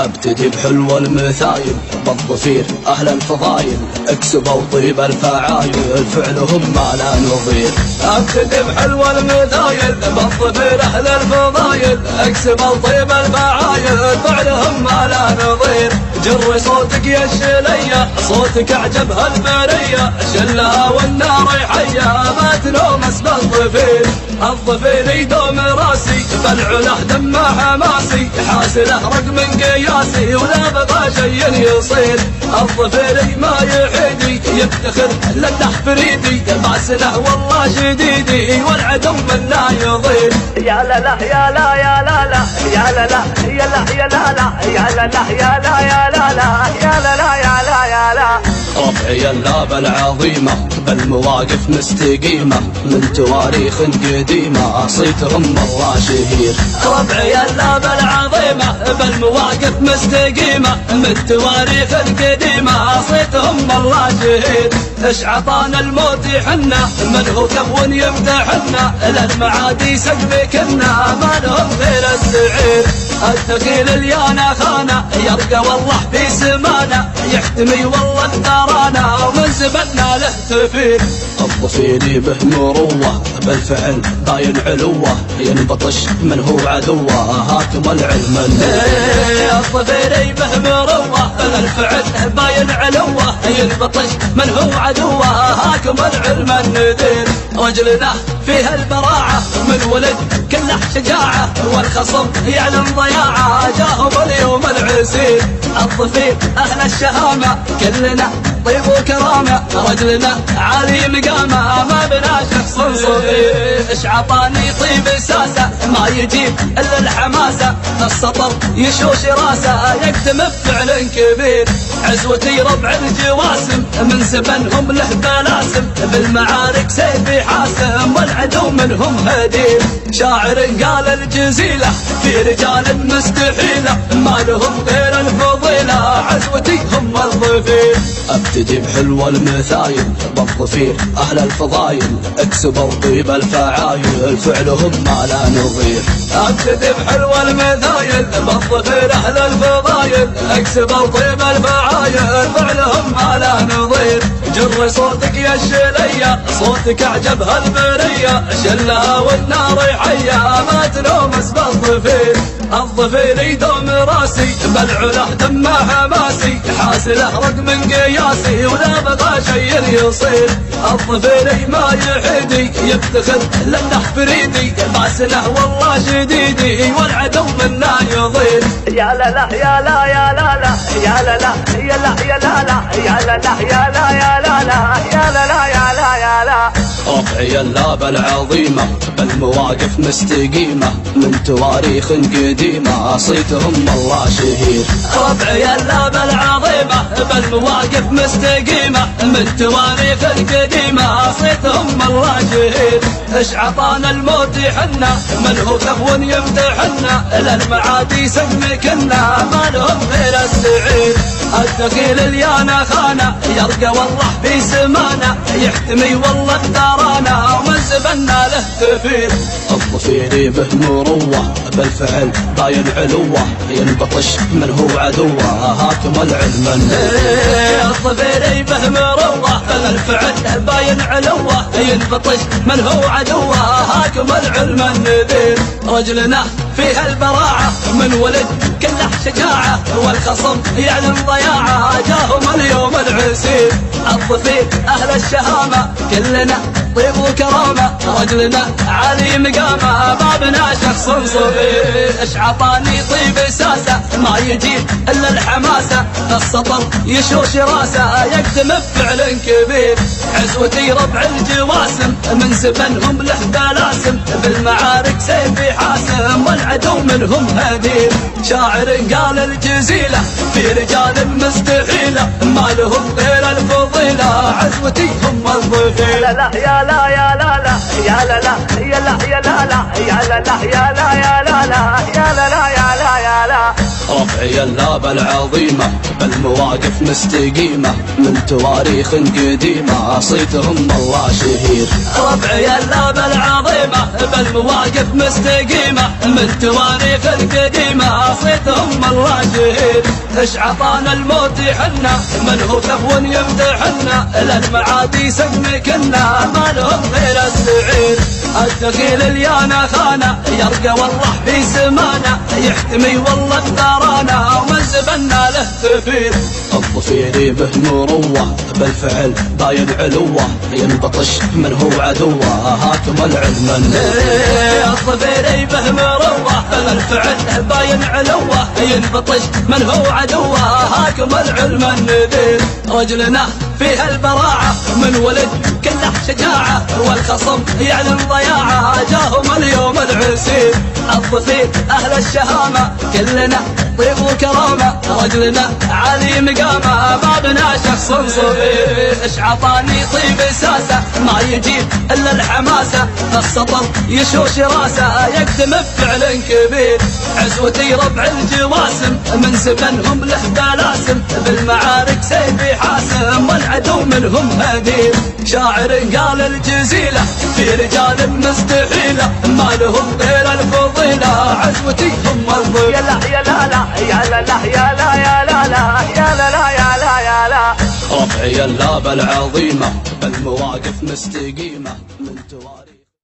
ابتدي بحلو المثايل بالضفير اهل الفضايل اكسبوا طيب الفعايل فعلهم ما لا نظير. ابتدي بحلو المثايل بالضفير اهل الفضايل اكسبوا طيب الفعايل فعلهم ما لا نظير. جري صوتك يا الشلية صوتك اعجب هالبرية شلها والنار حية ما تنومس بالضفير. الضفير يدوم راسي بالعله دمه حماسي حاسله رقم قياسي ولا بغى شي يصير. الضفير ما يحيدي يفتخر لله فريدي باسله والله شديدي والعدو من لا يضير. يا لا لا يا لا يا لا لا يا لا لا يا لا يا لا لا يا لا لا يا لا يا لا لا يا لا لا يا لا يا لا. ربعي اللابة العظيمة بالمواقف مستقيمة من تواريخ قديمة صيتهم الله شهير. ربعي اللابة العظيمة بالمواقف مستقيمة من تواريخ قديمة صيتهم الله شهير. اش عطانا الموت حنا من هو كفو يمتحنا للمعادي سقف كنا ما لهم غير السعير. الثقيل اليانا خانا يرقى والله في سمانا يحتمي والله اختارانا ومن زبنا له تفير. الضفير به مروة بالفعل باين علوة ينبطش من هو عدوه هاكم العلم الضفير به مروة بالفعل باين علوة ينبطش من هو عدوه هاكم العلم النذير. رجلنا فيها البراعة من ولد كله شجاعة والخصم يعلم ضياعة جاهم اليوم العسير. الضفير أهل الشهامة كلنا طيب وكرامة رجلنا عالي مقامة ما بنا شخص صغير. اش عطاني طيب ساسة ما يجيب إلا الحماسة السطر يشوش راسه يكتم بفعل كبير. عزوتي ربع الجواسم من سبنهم له بلاسم بالمعارك سيفي حاسم والعدو منهم هدير. شاعر قال الجزيلة في رجال مستحيلة ما لهم غير الفضيلة عزوتي هم الضفير. ابتدي بحلو المثايل بالضفير اهل الفضايل اكسبوا طيب الفعايل فعلهم ما لا نظير. ابتدي بحلو المثايل بالضفير اهل الفضايل اكسبوا طيب الفعايل فعلهم ما لا نظير. جري صوتك يا الشلية صوتك اعجب هالبرية شلها والنار حية ما تنومس بالضفير. الضفير يدوم راسي بالعله دمه حماسي حاسله رقم قياسي ولا بغى شي يصير. الضفير ما يحيدي يفتخر لله فريدي باسله والله شديدي والعدو من لا يضير. يا لا لا يا لا يا لا لا يا لا لا يا لا يا لا لا يا لا لا يا لا يا لا لا يا لا لا يا لا يا لا. ربعي اللابة العظيمة بالمواقف مستقيمة من تواريخ قديمة صيتهم الله شهير. ربعي اللابة العظيمة بالمواقف مستقيمة من تواريخ قديمة صيتهم الله شهير. اش عطانا الموت حنا من هو كفو يمتحنا للمعادي سقف كنا ما لهم غير السعير. الثقيل اليانا خانا يرقى والله في سمانا يحتمي والله اختارانا ومن زبنا له تفير. الضفير به مروة بالفعل باين علوة ينبطش من هو عدوه هاكم العلم الضفير به مروة بالفعل باين علوة ينبطش من هو عدوه هاكم العلم النذير. رجلنا فيها البراعة من ولد كله شجاعة والخصم يعلم ضياعة جاهم اليوم العسير. الضفير أهل الشهامة كلنا طيب وكرامة رجلنا عالي مقامة ما بنا شخص صغير. اش عطاني طيب ساسة ما يجيب إلا الحماسة السطر يشوش راسه يكتم بفعل كبير. عزوتي ربع الجواسم من سبنهم له بلاسم بالمعارك سيفي حاسم والعدو منهم هدير. شاعر قال الجزيلة في رجال مستحيلة ما لهم غير الفضيلة عزوتي هم الضفير. لا لا يا لا يا لا لا يا لا لا يا لا يا لا لا يا لا لا يا لا يا لا لا يا لا لا يا لا يا لا. ربعي اللابة العظيمة بالمواقف مستقيمة من تواريخ قديمة صيتهم الله شهير. ربعي اللابة العظيمة بالمواقف مستقيمة من تواريخ قديمة صيتهم الله الله جهيل. اش عطانا الموت يحنا من هو كفو يمدحنا للمعادي سقمكنا ما لهم غير السعير. الدخيل اليانا خانا يرقى والله في سمانا يحتمي والله بثارانا ومن زبنا له ثفير. الظفير به مروه بالفعل باين علوه ينبطش من هو عدوه هاكم العلم النذير. الظفير به مروه بالفعل باين علوه ينبطش من هو عدوه هاكم العلم النذير. رجلنا فيها البراعة من ولد كله شجاعة والخصم يعلن ضياعة جاهم اليوم العسير. الظفير أهل الشهامة كلنا طيب وكرامة رجلنا عالي مقامة ما بنا شخص صغير. اش عطاني طيب ساسة ما يجيب إلا الحماسة السطر يشوش راسه يكتم بفعل كبير. عزوتي ربع الجواسم من سبنهم له بلاسم بالمعارك سيفي حاسم والعدو منهم هدير. شاعر قال الجزيلة في رجال مستحيلة ما لهم غير الفضيلة عزوتي هم الضيل. يا لا يا لا لا يا لا لا يا لا يا لا لا يا لا لا يا لا يا لا. ربعي اللابة العظيمة بالمواقف مستقيمة من تواري